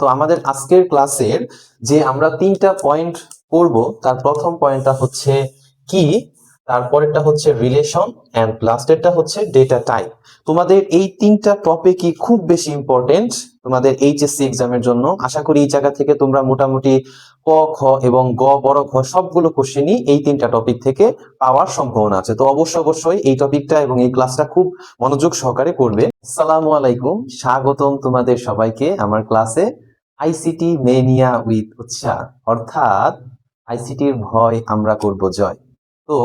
তো আমাদের আজকের ক্লাসের যে আমরা 3টা পয়েন্ট করব, তার প্রথম পয়েন্টটা হচ্ছে কি, তারপরেরটা হচ্ছে রিলেশন, এন্ড লাস্টেরটা হচ্ছে ডেটা টাইপ। তোমাদের এই 3টা টপিকই খুব বেশি ইম্পর্টেন্ট তোমাদের এইচএসসি এক্সামের জন্য। আশা করি এই জায়গা থেকে তোমরা মোটামুটি ক, খ এবং গ বড় খ সবগুলো কোশ্চেনই এই 3টা টপিক থেকে পাওয়ার সম্ভাবনা আছে। তো অবশ্যই এই টপিকটা এবং এই ক্লাসটা খুব মনোযোগ সহকারে করবে। আসসালামু আলাইকুম, স্বাগতম তোমাদের সবাইকে আমার ক্লাসে আইসিটি মেনিয়া উইথ উৎসাহ, অর্থাৎ আইসিটির ভয় আমরা করব জয়। তো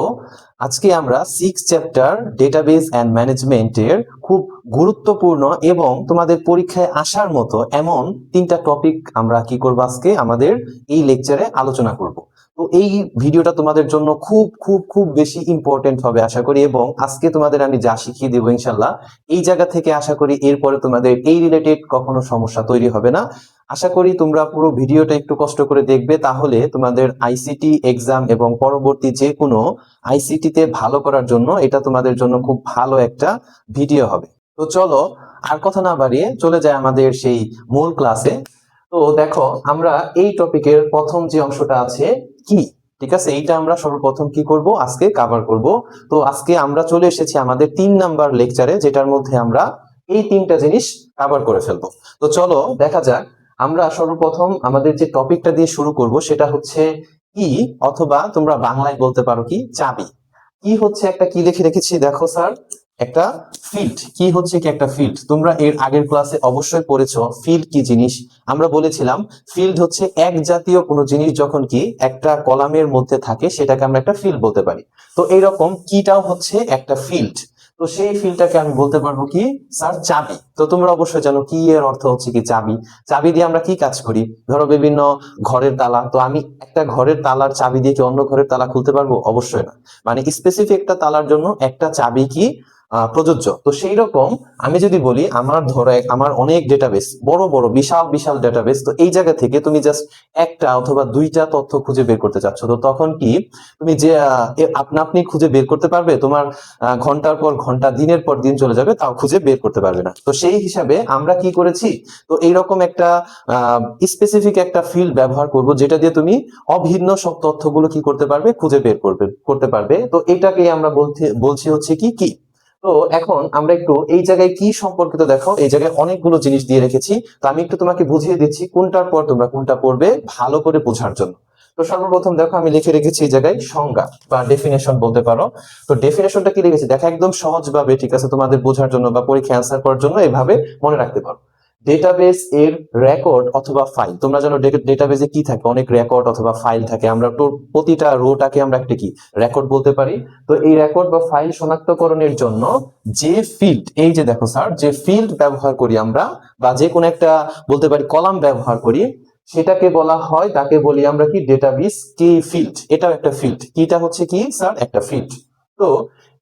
আজকে আমরা 6 চ্যাপ্টার ডেটাবেস অ্যান্ড ম্যানেজমেন্টের খুব গুরুত্বপূর্ণ এবং তোমাদের পরীক্ষায় আসার মতো এমন 3টা টপিক আমরা কি করব আজকে আমাদের এই লেকচারে আলোচনা করব। তো এই ভিডিওটা তোমাদের জন্য খুব খুব খুব বেশি ইম্পর্টেন্ট হবে আশা করি, এবং আজকে তোমাদের আমি যা শিখিয়ে দেবো ইনশাল্লাহ এই জায়গা থেকে আশা করি এরপরে তোমাদের এই রিলেটেড কখনো সমস্যা তৈরি হবে না। আশা করি তোমরা পুরো ভিডিওটা একটু কষ্ট করে দেখবে, তাহলে তোমাদের আইসিটি এক্সাম এবং পরবর্তী যে কোনো আইসিটিতে ভালো করার জন্য এটা তোমাদের জন্য খুব ভালো একটা ভিডিও হবে। তো চলো আর কথা না বাড়িয়ে চলে যায় আমাদের সেই মূল ক্লাসে। তো দেখো, আমরা এই টপিকের প্রথম যে অংশটা আছে কি, ঠিক আছে, এইটা আমরা সর্বপ্রথম কি করব আজকে কভার করব। তো আজকে আমরা চলে এসেছি আমাদের 3 নাম্বার লেকচারে, যেটার মধ্যে আমরা এই 3টা জিনিস কভার করে ফেলবো। তো চলো দেখা যাক। আমরা সর্বপ্রথম আমাদের যে টপিকটা দিয়ে শুরু করব সেটা হচ্ছে কি, অথবা তোমরা বাংলায় বলতে পারো কি, চাবি। কি হচ্ছে একটা কি লিখে রেখেছি দেখো স্যার, একটা ফিল্ড। কি হচ্ছে কি একটা ফিল্ড, তোমরা এর আগের ক্লাসে অবশ্যই পড়েছো ফিল্ড কি জিনিস। আমরা বলেছিলাম ফিল্ড হচ্ছে এক জাতীয় কোনো জিনিস যখন কি একটা কলামের মধ্যে থাকে সেটাকে আমরা একটা ফিল্ড বলতে পারি। তো এইরকম কিটাও হচ্ছে একটা ফিল্ড। তো সেই ফিল্ডটাকে আমি বলতে পারবো কি স্যার, চাবি। তো তোমরা অবশ্যই জানো কি এর অর্থ হচ্ছে কি চাবি। চাবি দিয়ে আমরা কি কাজ করি, ধরো বিভিন্ন ঘরের তালা, তো আমি একটা ঘরের তালার চাবি দিয়ে কি অন্য ঘরের তালা খুলতে পারবো? অবশ্যই না। মানে স্পেসিফিক একটা তালার জন্য একটা চাবি কি প্রযোজ্য। তো সেই রকম আমি যদি বলি আমার ধরো আমার অনেক ডেটাবেস, বড় বড় বিশাল বিশাল ডেটাবেস, তো এই জায়গা থেকে তুমি জাস্ট একটা অথবা 2টা তথ্য খুঁজে বের করতে চাচ্ছ, তো তখন কি তুমি যে আপনা আপনি খুঁজে বের করতে পারবে? তোমার ঘন্টার পর ঘন্টা দিনের পর দিন চলে যাবে, তাও খুঁজে বের করতে পারবে না। তো সেই হিসাবে আমরা কি করেছি, তো এইরকম একটা স্পেসিফিক একটা ফিল্ড ব্যবহার করব যেটা দিয়ে তুমি অভিন্ন সব তথ্যগুলো কি করতে পারবে, খুঁজে বের করতে পারবে। তো এটাকে আমরা বলছি হচ্ছে কি কি। তো এখন আমরা একটু এই জায়গায় কি সম্পর্কিত দেখো, এই জায়গায় অনেকগুলো জিনিস দিয়ে রেখেছি। তো আমি একটু তোমাকে বুঝিয়ে দিচ্ছি কোনটার পর তোমরা কোনটা পড়বে ভালো করে বোঝার জন্য। তো সর্বপ্রথম দেখো আমি লিখে রেখেছি এই জায়গায় সংজ্ঞা বা ডেফিনেশন বলতে পারো। তো ডেফিনেশনটা কি লিখেছি দেখো, একদম সহজ ভাবে, ঠিক আছে, তোমাদের বোঝার জন্য বা পরীক্ষা অ্যান্সার করার জন্য এভাবে মনে রাখতে পারো। ডেটাবেস এর রেকর্ড অথবা ফাইল, তোমরা জানো ডেটাবেসে কি থাকে, অনেক রেকর্ড অথবা ফাইল থাকে। আমরা তো প্রতিটা রোটাকে আমরা একটা কি রেকর্ড বলতে পারি। তো এই রেকর্ড বা ফাইল শনাক্তকরণের জন্য যে ফিল্ড, এই যে দেখো স্যার, যে ফিল্ড ব্যবহার করি আমরা, বা যে কোনো একটা বলতে পারি কলাম ব্যবহার করি, সেটাকে বলা হয়, তাকে বলি আমরা কি ডেটাবেস কি ফিল্ড। এটাও একটা ফিল্ড। কিটা হচ্ছে কি স্যার, একটা ফিল্ড। তো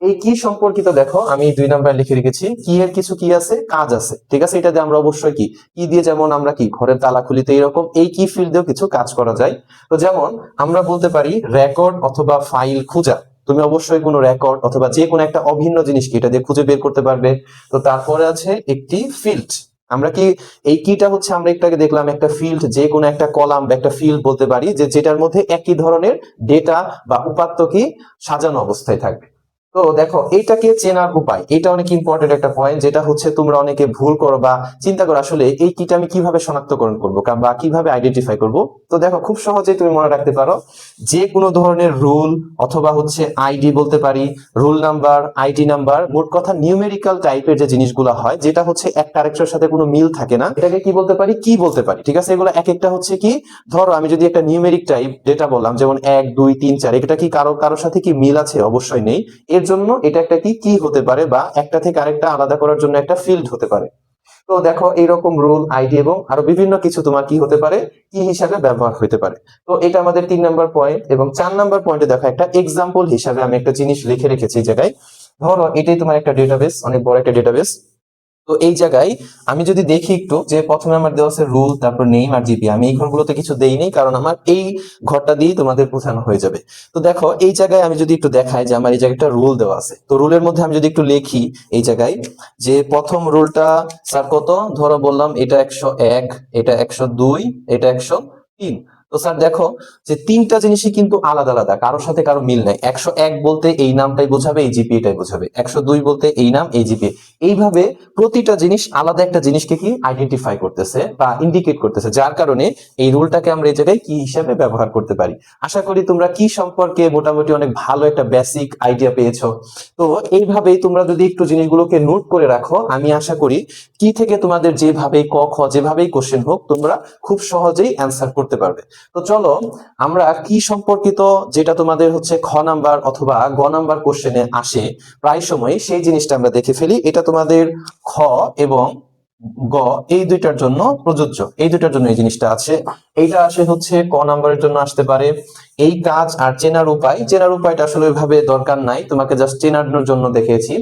এই কি সম্পর্কিত দেখো আমি 2 নাম্বার লিখে রেখেছি, কি এর কিছু কি আছে, কাজ আছে, ঠিক আছে। এটা দিয়ে আমরা অবশ্যই কি কি দিয়ে, যেমন আমরা কি ঘরের তালা খুলিতে এরকম এই কি ফিল্ড দিয়েও কিছু কাজ করা যায়। তো যেমন আমরা বলতে পারি রেকর্ড অথবা ফাইল খোঁজা। তুমি অবশ্যই কোনো রেকর্ড অথবা যে কোনো একটা অভিন্ন জিনিসকে এটা দিয়ে খুঁজে বের করতে পারবে। তো তারপরে আছে একটি ফিল্ড। আমরা কি এই কিটা হচ্ছে, আমরা একটু আগে দেখলাম একটা ফিল্ড, যে কোনো একটা কলাম বা একটা ফিল্ড বলতে পারি যে যেটার মধ্যে একই ধরনের ডেটা বা উপাত্ত কি সাজানো অবস্থায় থাকবে। তো দেখো এইটাকে চেনার উপায়, এটা অনেক ইম্পর্টেন্ট একটা পয়েন্ট, যেটা হচ্ছে তোমরা অনেকে ভুল করো বা চিন্তা করো আসলে এই কিটা আমি কিভাবে শনাক্তকরণ করবো বা কিভাবে আইডেন্টিফাই করব। তো দেখো খুব সহজেই তুমি মনে রাখতে পারো, যে কোনো ধরনের রুল অথবা হচ্ছে আইডি বলতে পারি, রুল নাম্বার, আইডি নাম্বার, মোট কথা নিউমেরিক্যাল টাইপের যে জিনিসগুলো হয়, যেটা হচ্ছে একটা আরেকটার সাথে কোনো মিল থাকে না, এটাকে কি বলতে পারি, কি বলতে পারি, ঠিক আছে। এগুলো এক একটা হচ্ছে কি, ধরো আমি যদি একটা নিউমেরিক টাইপ ডেটা বললাম, যেমন 1 2 3 4, এটা কি কারোর সাথে কি মিল আছে? অবশ্যই নেই। এর জন্য এটা একটা কি হতে পারে, বা একটা থেকে আরেকটা আলাদা করার জন্য একটা ফিল্ড হতে পারে। তো দেখো এইরকম রুল, আইডি এবং আরো বিভিন্ন কিছু তোমার কি হতে পারে, কি হিসাবে ব্যবহার হতে পারে। তো এটা আমাদের 3 নাম্বার পয়েন্ট। এবং 4 নাম্বার পয়েন্টে দেখো একটা এক্সাম্পল হিসাবে আমি একটা জিনিস লিখে রেখেছি এই জায়গায়। ধরো এটাই তোমার একটা ডেটাবেস, অনেক বড় একটা ডেটাবেস। তো তো এই জায়গায় আমি যদি দেখি একটু যে প্রথমে আমার দেওয়া আছে রুল, তারপর নেম আর জিপি, আমি এই ঘরগুলোতে কিছু দেইনি কারণ আমার এই ঘরটা দিয়ে তোমাদের বোঝানো হয়ে যাবে। তো দেখো এই জায়গায় আমি যদি একটু দেখাই যে আমার এই জায়গায় একটা রুল দেওয়া আছে, তো রুলের মধ্যে আমি যদি একটু লিখি এই জায়গায় যে প্রথম রুলটা স্যার কত, ধরো বললাম এটা 101, এটা 102, এটা 103। তো স্যার দেখো যে তিনটা জিনিসই কিন্তু আলাদা আলাদা, কারোর সাথে কারো মিল নাই। 101 বলতে এই নামটাই বোঝাবে, এই জিপিএটাই বোঝাবে। 102 বলতে এই নাম, এই জিপিএ। এইভাবে প্রতিটা জিনিস আলাদা একটা জিনিসকে কি আইডেন্টিফাই করতেছে বা ইন্ডিকেট করতেছে, যার কারণে এই রুলটাকে আমরা এই জায়গায় কি হিসাবে ব্যবহার করতে পারি। আশা করি তোমরা কি সম্পর্কে মোটামুটি অনেক ভালো একটা বেসিক আইডিয়া পেয়েছো। তো এইভাবেই তোমরা যদি একটু জিনিসগুলোকে নোট করে রাখো, আমি আশা করি কি থেকে তোমাদের যেভাবেই ক খ যেভাবেই কোশ্চেন হোক তোমরা খুব সহজেই অ্যান্সার করতে পারবে। তো চলো আমরা কি সম্পর্কিত যেটা তোমাদের হচ্ছে খ নাম্বার অথবা গ নাম্বার কোশ্চেনে আসে প্রায় সময়, সেই জিনিসটা আমরা দেখে ফেলি। এটা তোমাদের খ এবং গ এই দুইটার জন্য প্রযোজ্য, এই দুইটার জন্য এই জিনিসটা আছে। এইটা আসে হচ্ছে ক নাম্বারের জন্য আসতে পারে। এই কাজ আর চেনার উপায়, চেনার উপায়টা আসলে ওইভাবে দরকার নাই, তোমাকে জাস্ট চেনানোর জন্য দেখিয়েছি।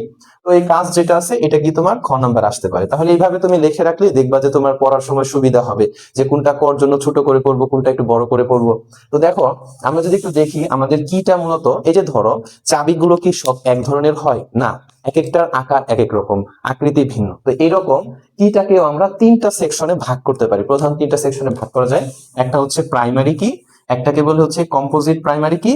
তো এই কাজ যেটা আছে এটা কি তোমার খ নাম্বার আসতে পারে। তাহলে এইভাবে তুমি লিখে রাখলে দেখবা যে তোমার পড়ার সময় সুবিধা হবে, যে কোনটা কর জন্য ছোট করে পড়বো, কোনটা একটু বড় করে পড়বো। তো দেখো আমরা যদি একটু দেখি আমাদের কিটা মূলত এই যে ধরো চাবিগুলো কি সব এক ধরনের হয় না, এক একটার আকার এক এক রকম, আকৃতি ভিন্ন। তো এইরকম কিটাকেও আমরা তিনটা সেকশনে ভাগ করতে পারি, প্রধান তিনটা সেকশনে ভাগ করা যায়। একটা হচ্ছে প্রাইমারি কি, একটাকে বলে হচ্ছে কম্পোজিট প্রাইমারি কি,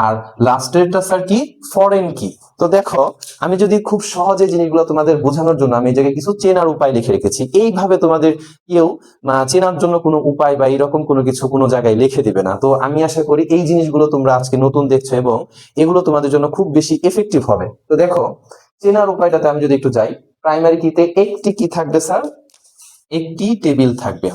আর লাস্টেরটা স্যার কি ফরেন কি। তো দেখো আমি যদি খুব সহজে জিনিসগুলো তোমাদের বোঝানোর জন্য আমি এই জায়গায় কিছু চেনার উপায় লিখে রেখেছি। এইভাবে তোমাদের কেউ চেনার জন্য কোনো উপায় বা এরকম কোনো কিছু কোনো জায়গায় লিখে দিবে না। তো আমি আশা করি এই জিনিসগুলো তোমরা আজকে নতুন দেখছো এবং এগুলো তোমাদের জন্য খুব বেশি এফেক্টিভ হবে। তো দেখো চেনার উপায়টাতে আমি যদি একটু যাই, প্রাইমারি কিতে একটি কি থাকবে স্যার, একটি টেবিল থাকবে।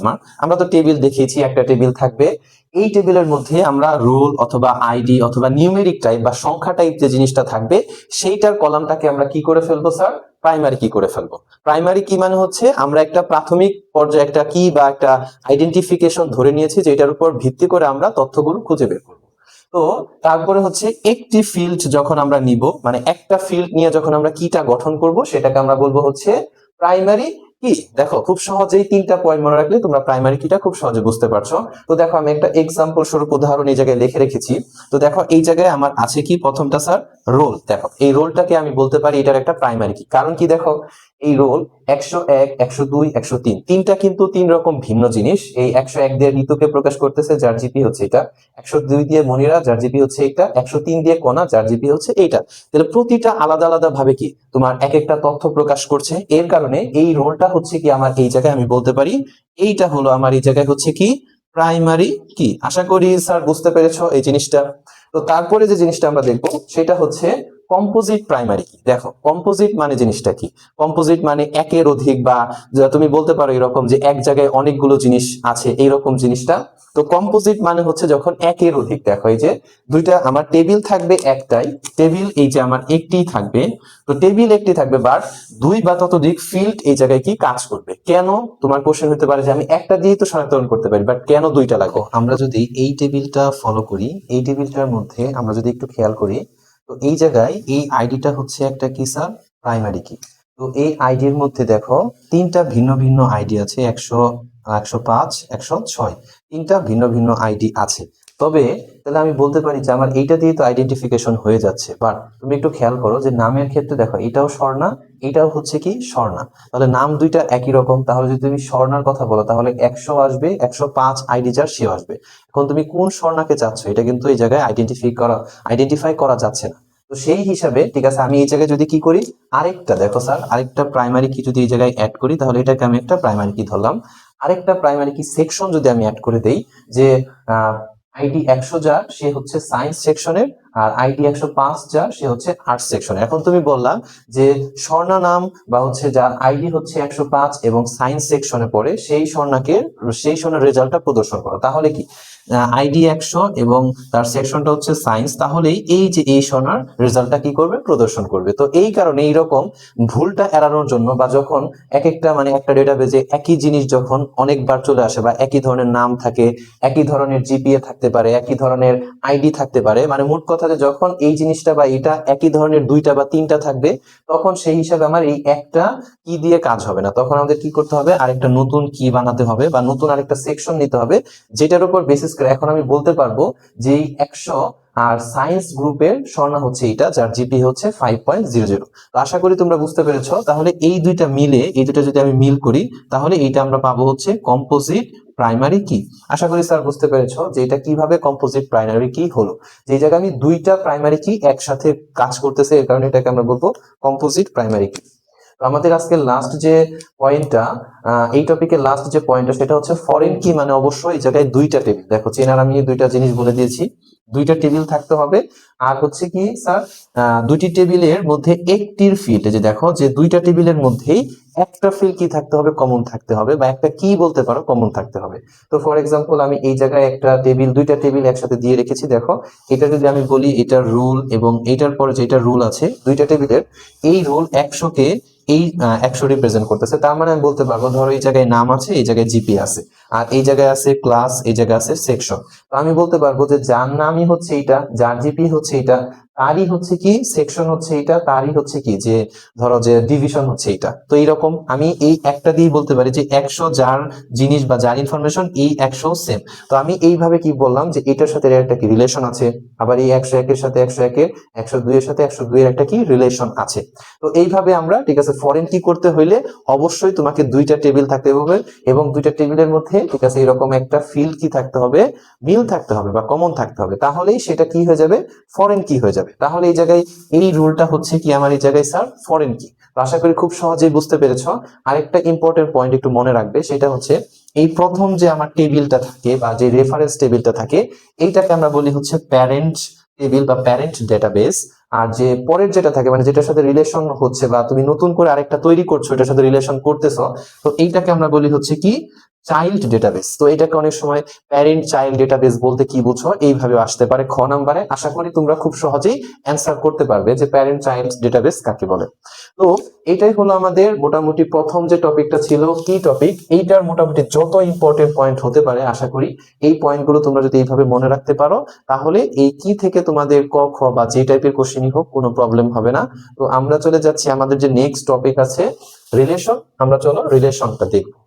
আমরা তো টেবিল দেখিয়েছি, একটা টেবিল থাকবে। এই টেবিলের মধ্যে আমরা রোল অথবা আইডি অথবা নিউমেরিক টাইপ বা সংখ্যা টাইপ যে জিনিসটা থাকবে সেইটার কলামটাকে আমরা কি করে ফেলবো স্যার, প্রাইমারি কি করে ফেলবো। প্রাইমারি কি মানে হচ্ছে আমরা একটা প্রাথমিক পর্যায়ে একটা কি বা একটা আইডেন্টিফিকেশন ধরে নিয়েছি, যেটার উপর ভিত্তি করে আমরা তথ্যগুলো খুঁজে বের করবো। তো তারপরে হচ্ছে একটি ফিল্ড যখন আমরা নিব, মানে একটা ফিল্ড নিয়ে যখন আমরা কিটা গঠন করব সেটাকে আমরা বলবো হচ্ছে প্রাইমারি কি। দেখো খুব সহজেই তিনটা পয়েন্ট মনে রাখলে তোমরা প্রাইমারি কিটা খুব সহজে বুঝতে পারছো। তো দেখো আমি একটা এক্সাম্পল স্বরূপ উদাহরণ এই জায়গায় লিখে রেখেছি। তো দেখো এই জায়গায় আমার আছে কি প্রথমটা স্যার রোল। দেখো এই রোলটাকে আমি বলতে পারি এটার একটা প্রাইমারি কি, কারণ কি দেখো এই রোল 101, 102, 103 তিনটা কিন্তু তিন রকম ভিন্ন জিনিস। এই 101 দিয়ে ঋতুকে প্রকাশ করতেছে, যার জিপি হচ্ছে এটা। 102 দিয়ে মনিরা, যার জিপি হচ্ছে এটা। 103 দিয়ে কণা, যার জিপি হচ্ছে এইটা। তাহলে প্রতিটা আলাদা আলাদা ভাবে কি তোমার এক একটা তথ্য প্রকাশ করছে। এর কারণে এই রোলটা হচ্ছে কি আমার এই জায়গায় আমি বলতে পারি এইটা হলো আমার এই জায়গায় হচ্ছে কি প্রাইমারি কি। আশা করি স্যার বুঝতে পেরেছো এই জিনিসটা। তো তারপরে যে জিনিসটা আমরা দেখবো সেটা হচ্ছে কম্পোজিট প্রাইমারি কি। দেখো কম্পোজিট মানে জিনিসটা কি, কম্পোজিট মানে একের অধিক বা তুমি বলতে পারো এরকম যে এক জায়গায় অনেকগুলো জিনিস আছে এইরকম জিনিসটা। তো কম্পোজিট মানে হচ্ছে যখন একের অধিক, দেখো এই যে দুইটা আমার টেবিল থাকবে একটাই, টেবিল এই যে আমার একটি থাকবে। তো টেবিল একটি থাকবে বাট দুই বা ততোধিক ফিল্ড এই জায়গায় কি কাজ করবে। কেন তোমার কোশ্চেন হতে পারে যে আমি একটা দিয়েই তো শনাক্তকরণ করতে পারি, বাট কেন দুইটা লাগবে। আমরা যদি এই টেবিলটা ফলো করি, এই টেবিলটার মধ্যে আমরা যদি একটু খেয়াল করি, তো এই জায়গায় এই আইডিটা হচ্ছে একটা কি স্যার প্রাইমারি কি। তো এই আইডির মধ্যে দেখো তিনটা ভিন্ন ভিন্ন আইডি আছে, 100, 105, 106 তিনটা ভিন্ন ভিন্ন আইডি আছে। তবে তাহলে আমি বলতে পারি যে আমার এইটা দিয়ে তো আইডেন্টিফিকেশন হয়ে যাচ্ছে, বাট তুমি একটু খেয়াল করো যে নামের ক্ষেত্রে দেখো এটাও স্বর্ণা, এটাও হচ্ছে কি স্বর্ণা। তাহলে নাম দুইটা একই রকম, তাহলে যদি তুমি স্বর্ণার কথা বলো তাহলে 100 আসবে, 105 আইডি যার সেও আসবে। এখন তুমি কোন স্বর্ণাকে চাচ্ছ এটা কিন্তু এই জায়গায় আইডেন্টিফাই করা যাচ্ছে না। তো সেই হিসাবে ঠিক আছে আমি এই জায়গায় যদি কি করি আরেকটা, দেখো স্যার আরেকটা প্রাইমারি কি যদি এই জায়গায় অ্যাড করি, তাহলে এটাকে আমি একটা প্রাইমারি কি ধরলাম। আরেকটা প্রাইমারি কি সেকশন যদি আমি অ্যাড করে দেই, যে আইডি 100 যার সে হচ্ছে সায়েন্স সেকশনের, আর আইডি 105 যার সে হচ্ছে আর্টস সেকশনের। এখন তুমি বললা যে স্বর্ণা নাম বা হচ্ছে যার আইডি হচ্ছে 105 এবং সায়েন্স সেকশনে পড়ে সেই স্বর্ণের রেজাল্টটা প্রদর্শন করো। তাহলে কি আইডি 100 এবং তার সেকশনটা হচ্ছে সায়েন্স, তাহলেই এই যে এই স্বর্ণার রেজাল্টটা কি করবে প্রদর্শন করবে। তো এই কারণে এইরকম ভুলটা এড়ানোর জন্য বা যখন এক একটা মানে একটা ডেটাবেজে একই জিনিস যখন অনেকবার চলে আসে বা একই ধরনের নাম থাকে, একই ধরনের জিপিএ থাকতে পারে, একই ধরনের আইডি থাকতে পারে, মানে মোট কথা কথা যে যখন এই জিনিসটা বা এটা একই ধরনের দুইটা বা তিনটা থাকবে, তখন সেই হিসাবে আমার এই একটা কি দিয়ে কাজ হবে না, তখন আমাদের কি করতে হবে, আরেকটা নতুন কি বানাতে হবে বা নতুন আরেকটা সেকশন নিতে হবে, যেটার উপর বেসিস করে এখন আমি বলতে পারবো যে এই 100 আর সায়েন্স গ্রুপের স্বর্ণা হচ্ছে এটা, যার জিপি হচ্ছে 5.00। তো আশা করি তোমরা বুঝতে পেরেছো। তাহলে এই দুইটা মিলে, এই দুইটা যদি আমি মিল করি, তাহলে এইটা আমরা পাবো হচ্ছে কম্পোজিট প্রাইমারি কি। আশা করি স্যার বুঝতে পেরেছো যে এটা কিভাবে কম্পোজিট প্রাইমারি কি হলো। যে জায়গায় আমি দুইটা প্রাইমারি কি একসাথে কাজ করতেছে, এর কারণে এটাকে আমরা বলবো কম্পোজিট প্রাইমারি কি। তো আমাদের আজকে লাস্ট যে পয়েন্টটা, এই টপিকের লাস্ট যে পয়েন্টটা, সেটা হচ্ছে ফরেন কি। মানে অবশ্যই এই জায়গায় দুইটা টেবিল, দেখো চেনার আমি দুইটা জিনিস বলে দিয়েছি, দুইটা টেবিল থাকতে হবে। আর হচ্ছে কি স্যার, দুইটি টেবিলের মধ্যে একটির ফিল্ড, যে দেখো যে দুইটা টেবিলের মধ্যেই একটা ফিল্ড কি থাকতে হবে, কমন থাকতে হবে, বা একটা কি বলতে পারো কমন থাকতে হবে। তো ফর এক্সাম্পল আমি এই জায়গায় একটা টেবিল, দুইটা টেবিল একসাথে দিয়ে রেখেছি। দেখো এটা যদি আমি বলি এটার রুল এবং এটার পরে যেটা রুল আছে দুইটা টেবিলের, এই রুল 100কে এই 100 রিপ্রেজেন্ট করতেছে। তার মানে আমি বলতে পারবো, ধরো এই জায়গায় নাম আছে, এই জায়গায় জিপি আছে, আর এই জায়গায় আছে ক্লাস, এই জায়গায় আছে সেকশন। তো আমি বলতে পারবো যে যার নামই হচ্ছে এটা, যার জিপি হচ্ছে এটা, তারই হচ্ছে কি সেকশন হচ্ছে এটা, তারই হচ্ছে কি যে ধরো যে ডিভিশন হচ্ছে এটা। তো এইরকম আমি এই একটা দিয়ে বলতে পারি যে 100 যার জিনিস বা যার ইনফরমেশন, এই 100 সেম। তো আমি এইভাবে কি বললাম যে এটার সাথে এর একটা কি রিলেশন আছে, আবার এই 101 এর সাথে 101 এর, 102 এর সাথে 102 এর একটা কি রিলেশন আছে। তো এইভাবে আমরা, ঠিক আছে, ফরেন কি করতে হইলে অবশ্যই তোমাকে দুইটা টেবিল থাকতে হবে, এবং দুইটা টেবিলের মধ্যে, ঠিক আছে, এরকম একটা ফিল্ড কি থাকতে হবে, মিল থাকতে হবে বা কমন থাকতে হবে, তাহলেই সেটা কি হয়ে যাবে, ফরেন কি হয়ে যাবে। তাহলে এই জায়গায় এই রুলটা হচ্ছে কি আমার এই জায়গায় স্যার ফরেন কি। তো আশা করি খুব সহজেই বুঝতে পেরেছো। আরেকটা ইম্পর্টেন্ট পয়েন্ট একটু মনে রাখবে, সেটা হচ্ছে এই প্রথম যে আমার টেবিলটা থাকে বা যে রেফারেন্স টেবিলটা থাকে, এইটাকে আমরা বলি হচ্ছে প্যারেন্ট টেবিল বা প্যারেন্ট ডেটাবেস। আর যে পরের যেটা থাকে, মানে যেটার সাথে রিলেশন হচ্ছে বা তুমি নতুন করে আরেকটা তৈরি করছো, এটার সাথে রিলেশন করতেছো, তো এইটাকে আমরা বলি হচ্ছে কি চাইল্ড ডেটাবেস। তো এটাকে অনেক সময় প্যারেন্ট চাইল্ড ডেটাবেস বলতে কি বুঝো, এইভাবে আসতে পারে খ নাম্বারে। আশা করি তোমরা খুব সহজেই অ্যান্সার করতে পারবে যে প্যারেন্ট চাইল্ড ডেটাবেস কাকে বলে। তো এটাই হলো আমাদের মোটামুটি প্রথম যে টপিকটা ছিল কি টপিক, এইটার মোটামুটি যত ইম্পর্টেন্ট পয়েন্ট হতে পারে, আশা করি এই পয়েন্টগুলো তোমরা যদি এইভাবে মনে রাখতে পারো, তাহলে এই কি থেকে তোমাদের ক খ বা যে টাইপের কোশ্চেনই হোক কোনো প্রবলেম হবে না। তো আমরা চলে যাচ্ছি আমাদের যে নেক্সট টপিক আছে রিলেশন, আমরা চলো রিলেশনটা দেখবো।